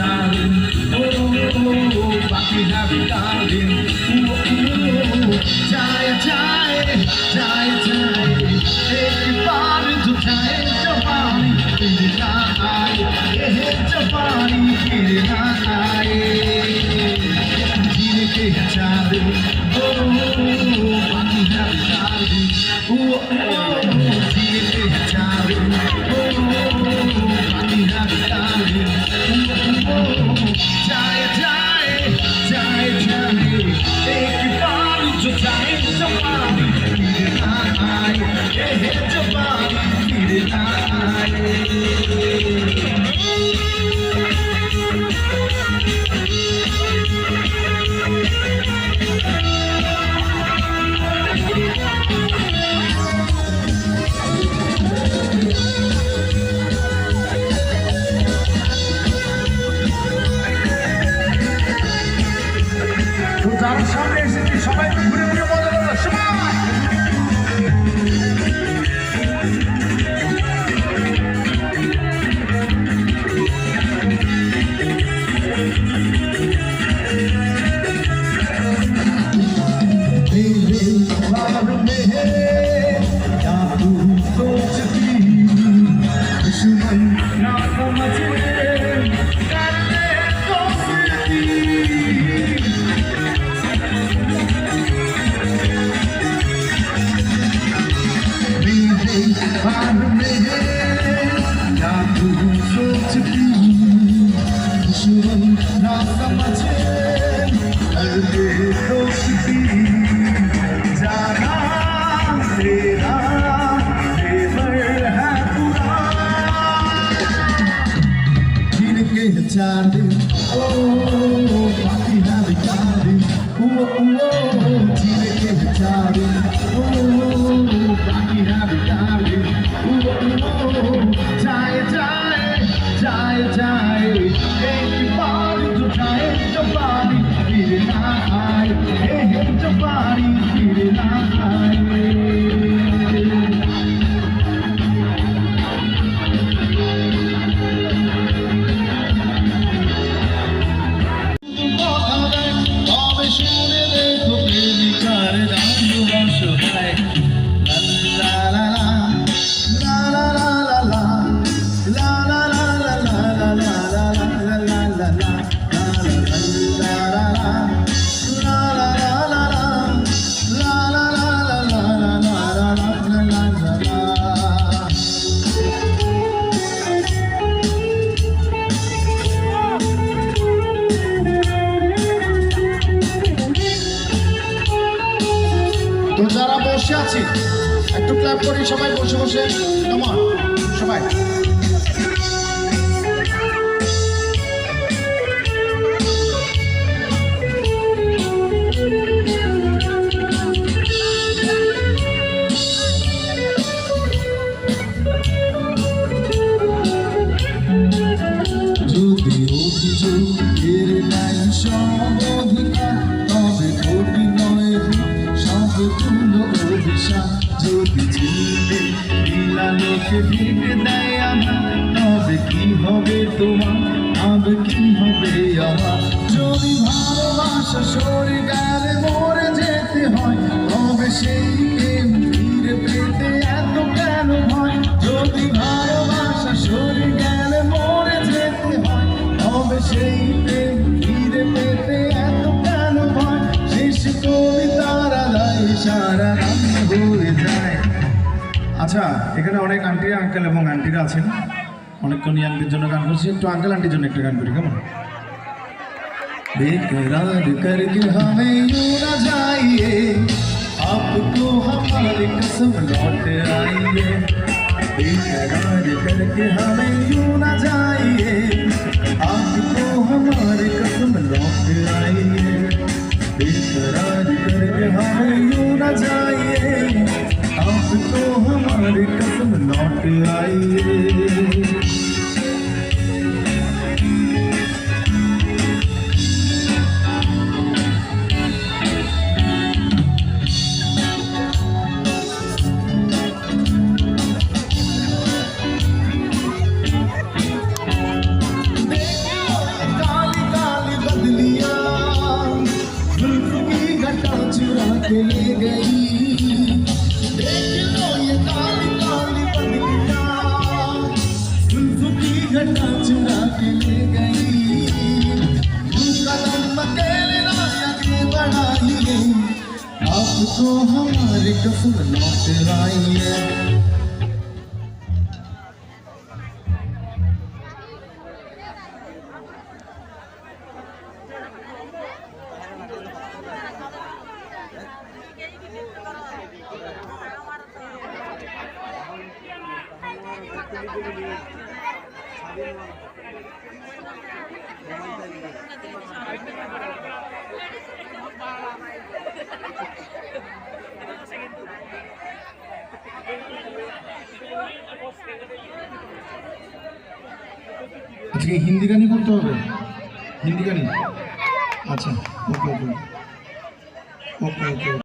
darling. Oh, बाकी happy darling. जाए जाए जाए जाए एक बार तो जाए जवानी फिर ना आए ये जवानी फिर ना आए जीने के चाहे ओ बाकी happy darling. जीने के चाहे ओ बाकी happy darling. जाए जाए जाए जाए एक बार जो जाए जवानी फिर ना आए ये जवानी फिर ना आए যার সামনে এসেছি সবাই ঘুরে ঘুরে মজা করো সবাই Darling, oh, happy happy darling, जीने के darling, oh, happy happy darling, जाए जाए जाए जाए एक बार तो जाए जवानी फिर ना आए ये जवानी फिर ना आए তো যারা বসে আছি একটু ক্ল্যাপ করি সবাই বসে বসে কেমন সবাই যদি অভিযোগের নাই সমাধিকার তবে ঘটি নয় সবগুলো অভিশাপ যদি ঝিলে লীলালোকে ঢেকে দেয় আমার তবে কি হবে তোমার তবে কি হবে আমার যদি ভালোবাসা সরে গেলে মরে যেতে হয় তবে সেই প্রেম ফিরে পেতে এত কেন ভয় যদি ভালোবাসা সরে গেলে মরে যেতে হয় তবে সেই প্রেম ফিরে পেতে এত কেন ভয় শেষ কবিতারা সারা রাম হয়ে যায়। আচ্ছা এখানে অনেক আন্টি আঙ্কেল এবং আন্টিরা আছেন অনেকক্ষণ আন্টির জন্য গান করছি একটু আঙ্কেল আন্টির জন্য একটা গান করি কেমন बेकरार करके हमें यूं न जाइए आपको हमारी कसम लौट आइए बेकरार करके हमें यूं न जाइए आपको हमारी कसम लौट आइए बेकरार करके हमें यूं न जाइए आपको हमारी कसम लौट आइए तो हमारी कसम लौट आई है। আজকে হিন্দি গানই করতে হবে, হিন্দি গানই। আচ্ছা, ওকে ওকে ওকে ওকে।